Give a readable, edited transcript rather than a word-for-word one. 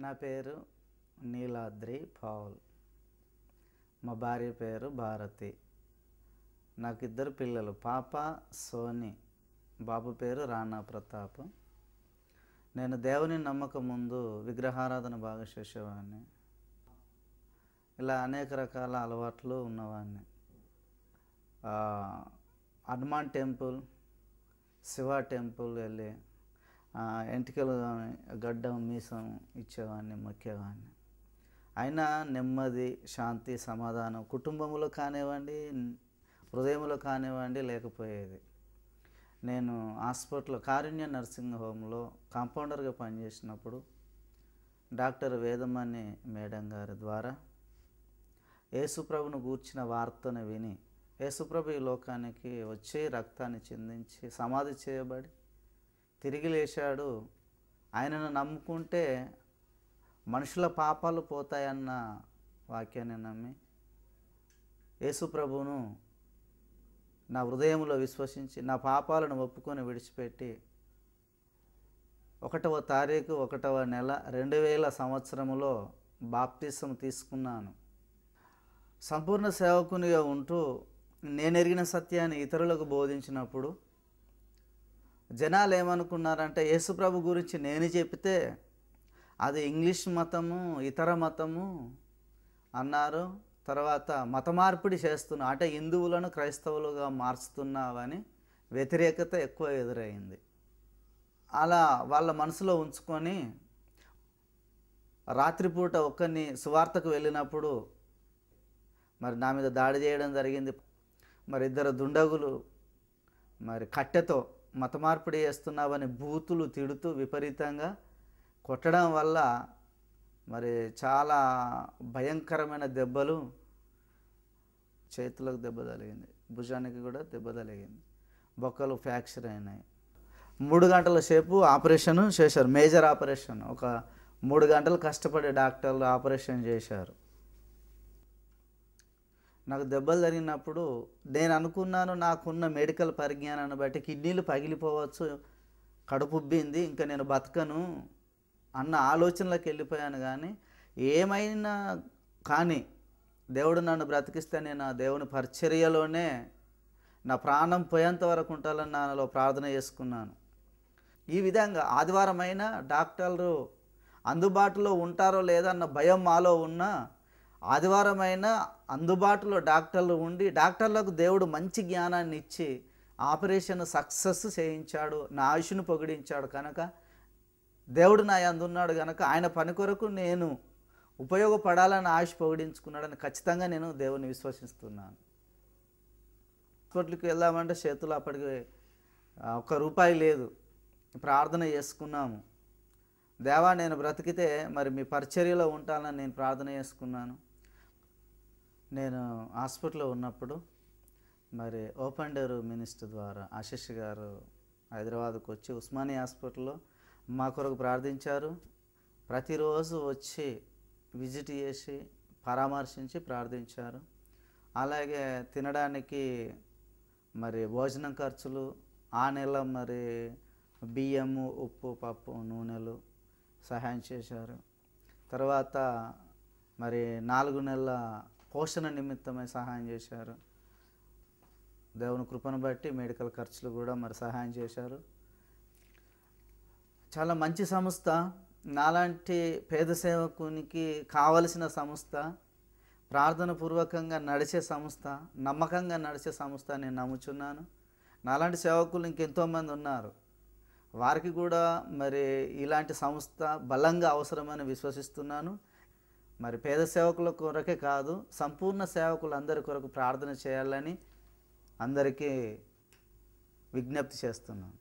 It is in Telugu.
నా పేరు నీలాద్రి పాల్. మా భార్య పేరు భారతి. నాకు ఇద్దరు పిల్లలు, పాప సోని, బాబు పేరు రాణా ప్రతాప్. నేను దేవుని నమ్మకం ముందు విగ్రహారాధన బాగా చేసేవాడిని. ఇలా అనేక రకాల అలవాట్లు ఉన్నవాడిని. హనుమాన్ టెంపుల్, శివ టెంపుల్ వెళ్ళి ఎంటికలు గడ్డం మీసం ఇచ్చేవాడిని, మొక్కేవాడిని. అయినా నెమ్మది, శాంతి, సమాధానం కుటుంబంలో కానివ్వండి, హృదయంలో కానివ్వండి లేకపోయేది. నేను హాస్పిటల్లో కారుణ్య నర్సింగ్ హోమ్లో కాంపౌండర్గా పనిచేసినప్పుడు డాక్టర్ వేదమణి మేడం గారి ద్వారా యేసుప్రభును గూర్చిన వార్తను విని, యేసుప్రభు ఈ లోకానికి వచ్చి రక్తాన్ని చిందించి సమాధి చేయబడి తిరిగి లేచాడు, ఆయనను నమ్ముకుంటే మనుషుల పాపాలు పోతాయన్న వాక్యాన్ని నమ్మి యేసుప్రభును నా హృదయంలో విశ్వసించి నా పాపాలను ఒప్పుకొని విడిచిపెట్టి 1వ తారీఖు 1వ నెల 2000 సంవత్సరంలో బాప్తిసం తీసుకున్నాను. సంపూర్ణ సేవకునిగా ఉంటూ నేను ఎరిగిన సత్యాన్ని ఇతరులకు బోధించినప్పుడు జనాలు ఏమనుకున్నారంటే, యేసుప్రభు గురించి నేను చెప్తే అది ఇంగ్లీష్ మతము, ఇతర మతము అన్నారు. తర్వాత మత మార్పిడి చేస్తున్నా, అంటే హిందువులను క్రైస్తవులుగా మార్చుతున్నావని వ్యతిరేకత ఎక్కువ ఎదురైంది. అలా వాళ్ళ మనసులో ఉంచుకొని రాత్రిపూట ఒక్కరిని సువార్తకు వెళ్ళినప్పుడు మరి నా మీద దాడి చేయడం జరిగింది. మరి 2 దుండగులు మరి కట్టెతో మత మార్పిడి చేస్తున్నావని బూతులు తిడుతూ విపరీతంగా కొట్టడం వల్ల మరి చాలా భయంకరమైన దెబ్బలు, చేతులకు దెబ్బ తగిలింది, భుజానికి కూడా దెబ్బ తగిలింది, బొక్కలు ఫ్రాక్చర్ అయినాయి. 3 గంటల సేపు ఆపరేషన్ చేశారు, మేజర్ ఆపరేషన్. ఒక 3 గంటలు కష్టపడి డాక్టర్లు ఆపరేషన్ చేశారు. నాకు దెబ్బలు జరిగినప్పుడు నేను అనుకున్నాను, నాకున్న మెడికల్ పరిజ్ఞానాన్ని బట్టి కిడ్నీలు పగిలిపోవచ్చు, కడుపు ఉబ్బింది, ఇంకా నేను బతకను అన్న ఆలోచనలకు వెళ్ళిపోయాను. కానీ ఏమైనా కానీ దేవుడు నన్ను బ్రతికిస్తే నేను ఆ దేవుని పరిచర్యలోనే నా ప్రాణం పోయేంత వరకు ఉంటాలని నాలో ప్రార్థన చేసుకున్నాను. ఈ విధంగా ఆదివారం అయినా డాక్టర్లు అందుబాటులో ఉంటారో లేదన్న భయం మాలో ఉన్నా, ఆదివారం అయినా అందుబాటులో డాక్టర్లు ఉండి డాక్టర్లకు దేవుడు మంచి జ్ఞానాన్ని ఇచ్చి ఆపరేషన్ సక్సెస్ చేయించాడు, నా ఆయుష్ను పొగిడించాడు. కనుక దేవుడు నా యందున్నాడు కనుక ఆయన పని కొరకు నేను ఉపయోగపడాలని ఆయుష్ పొగిడించుకున్నాడని ఖచ్చితంగా నేను దేవుని విశ్వసిస్తున్నాను. హాస్పిటల్కి వెళ్దామంటే చేతులు అప్పటికి ₹1 లేదు. ప్రార్థన చేసుకున్నాము, దేవా నేను బ్రతికితే మరి మీ పరిచర్యలో ఉంటానని నేను ప్రార్థన చేసుకున్నాను. నేను హాస్పిటల్లో ఉన్నప్పుడు మరి ఓపెన్ డోర్ మినిస్టర్ ద్వారా ఆశీష్ గారు హైదరాబాద్కు వచ్చి ఉస్మానియా హాస్పిటల్లో మా కొరకు ప్రార్థించారు. ప్రతిరోజు వచ్చి విజిట్ చేసి పరామర్శించి ప్రార్థించారు. అలాగే తినడానికి మరి భోజనం ఖర్చులు, ఆ నెల మరి బియ్యము, ఉప్పు, పప్పు, నూనెలు సహాయం చేశారు. తర్వాత మరి 4 నెలల పోషణ నిమిత్తమై సహాయం చేశారు. దేవుని కృపను బట్టి మెడికల్ ఖర్చులు కూడా మరి సహాయం చేశారు. చాలా మంచి సంస్థ, నాలాంటి పేద సేవకునికి కావలసిన సంస్థ, ప్రార్థన పూర్వకంగా నడిచే సంస్థ, నమ్మకంగా నడిచే సంస్థ నేను నమ్ముచున్నాను. నాలాంటి సేవకులు ఇంకెంతోమంది ఉన్నారు, వారికి కూడా మరి ఇలాంటి సంస్థ బలంగా అవసరమని విశ్వసిస్తున్నాను. మరి పేద సేవకుల కొరకే కాదు, సంపూర్ణ సేవకులందరి కొరకు ప్రార్థన చేయాలని అందరికీ విజ్ఞప్తి చేస్తున్నాను.